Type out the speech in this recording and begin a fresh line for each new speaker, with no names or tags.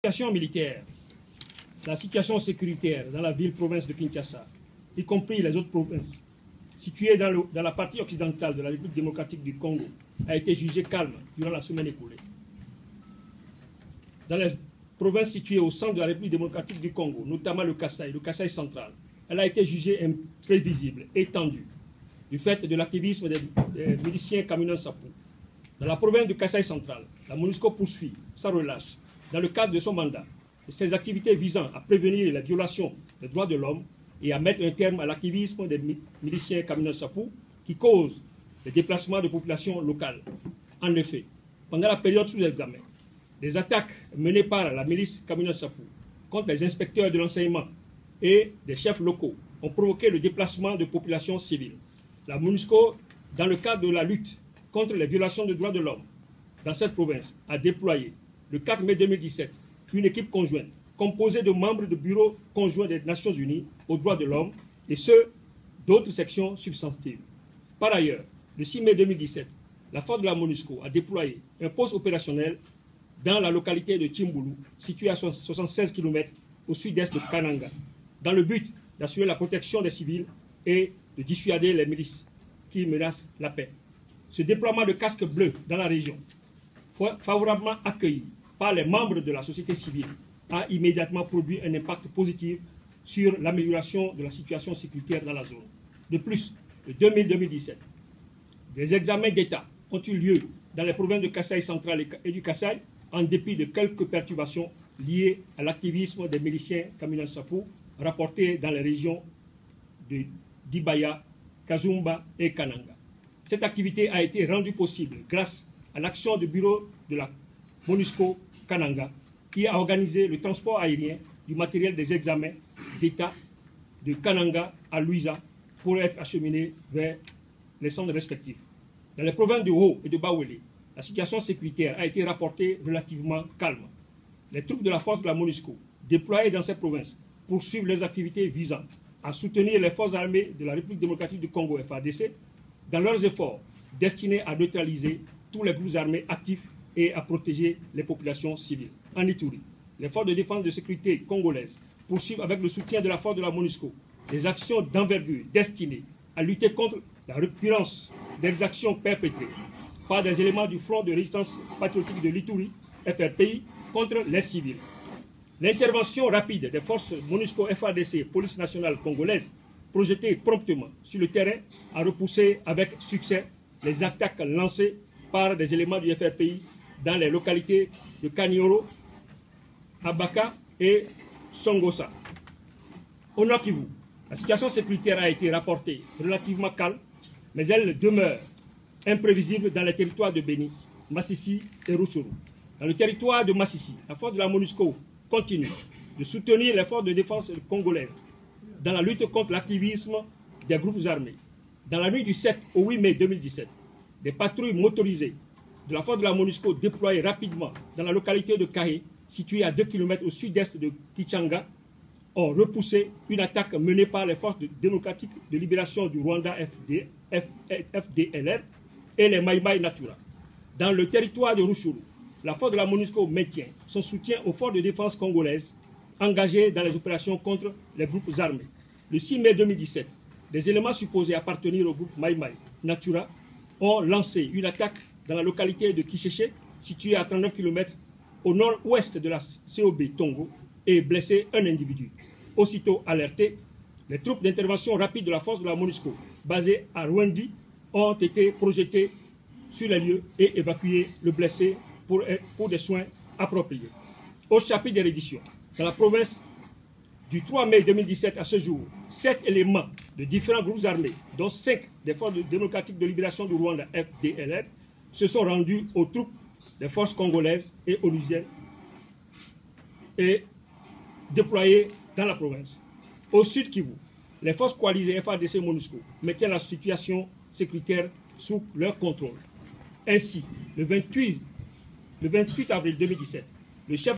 situation militaire, la situation sécuritaire dans la ville-province de Kinshasa, y compris les autres provinces, situées dans la partie occidentale de la République démocratique du Congo, a été jugée calme durant la semaine écoulée. Dans les provinces situées au centre de la République démocratique du Congo, notamment le Kasaï central, elle a été jugée imprévisible et tendue du fait de l'activisme des miliciens Kamina Nsapu. Dans la province du Kasaï central, la MONUSCO poursuit sans relâche, dans le cadre de son mandat, ses activités visant à prévenir les violations des droits de l'homme et à mettre un terme à l'activisme des miliciens Kamina Nsapu qui cause les déplacements de populations locales. En effet, pendant la période sous examen, les attaques menées par la milice Kamina Nsapu contre les inspecteurs de l'enseignement et des chefs locaux ont provoqué le déplacement de populations civiles. La MONUSCO, dans le cadre de la lutte contre les violations des droits de l'homme dans cette province, a déployé le 4 mai 2017 une équipe conjointe composée de membres du Bureau conjoint des Nations Unies aux droits de l'homme et ceux d'autres sections substantives. Par ailleurs, le 6 mai 2017, la force de la MONUSCO a déployé un poste opérationnel dans la localité de Tchimboulou, située à 76 km au sud-est de Kananga, dans le but d'assurer la protection des civils et de dissuader les milices qui menacent la paix. Ce déploiement de casques bleus dans la région, favorablement accueilli par les membres de la société civile, a immédiatement produit un impact positif sur l'amélioration de la situation sécuritaire dans la zone. De plus, le 2 mai 2017, des examens d'État ont eu lieu dans les provinces de Kasaï central et du Kasaï, en dépit de quelques perturbations liées à l'activisme des miliciens Kamina Nsapu rapportés dans les régions de Dibaya, Kazumba et Kananga. Cette activité a été rendue possible grâce à l'action du bureau de la MONUSCO Kananga, qui a organisé le transport aérien du matériel des examens d'État de Kananga à Luiza pour être acheminé vers les centres respectifs. Dans les provinces de Haut et de Bawele, la situation sécuritaire a été rapportée relativement calme. Les troupes de la force de la MONUSCO déployées dans ces provinces poursuivent les activités visant à soutenir les forces armées de la République démocratique du Congo FARDC dans leurs efforts destinés à neutraliser tous les groupes armés actifs et à protéger les populations civiles. En Ituri, les forces de défense et de sécurité congolaises poursuivent avec le soutien de la force de la MONUSCO des actions d'envergure destinées à lutter contre la récurrence d'exactions perpétrées par des éléments du Front de résistance patriotique de l'Ituri, FRPI, contre les civils. L'intervention rapide des forces MONUSCO FARDC, police nationale congolaise, projetées promptement sur le terrain, a repoussé avec succès les attaques lancées par des éléments du FRPI dans les localités de Kanioro, Abaka et Songosa. Au Nord Kivu, la situation sécuritaire a été rapportée relativement calme, mais elle demeure imprévisible dans les territoires de Beni, Massissi et Rutshuru. Dans le territoire de Massissi, la force de la MONUSCO continue de soutenir les forces de défense congolaises dans la lutte contre l'activisme des groupes armés. Dans la nuit du 7 au 8 mai 2017, des patrouilles motorisées de la force de la MONUSCO déployées rapidement dans la localité de Kahé, située à 2 km au sud-est de Kichanga, ont repoussé une attaque menée par les forces démocratiques de libération du Rwanda FDLR et les Maïmaï Natura. Dans le territoire de Rutshuru, la force de la MONUSCO maintient son soutien aux forces de défense congolaises engagées dans les opérations contre les groupes armés. Le 6 mai 2017, des éléments supposés appartenir au groupe Maïmaï Natura ont lancé une attaque dans la localité de Kisheche, située à 39 km au nord-ouest de la COB Tongo, et blessé un individu. Aussitôt alertés, les troupes d'intervention rapide de la force de la MONUSCO, basées à Rwendi, ont été projetées sur les lieux et évacué le blessé pour des soins appropriés. Au chapitre des redditions, dans la province du 3 mai 2017 à ce jour, 7 éléments de différents groupes armés, dont 5 des forces démocratiques de libération du Rwanda FDLR, se sont rendus aux troupes des forces congolaises et onusiennes et déployés dans la province. Au sud Kivu, les forces coalisées FARDC MONUSCO maintiennent la situation sécuritaire sous leur contrôle. Ainsi, le 28 avril 2017, le chef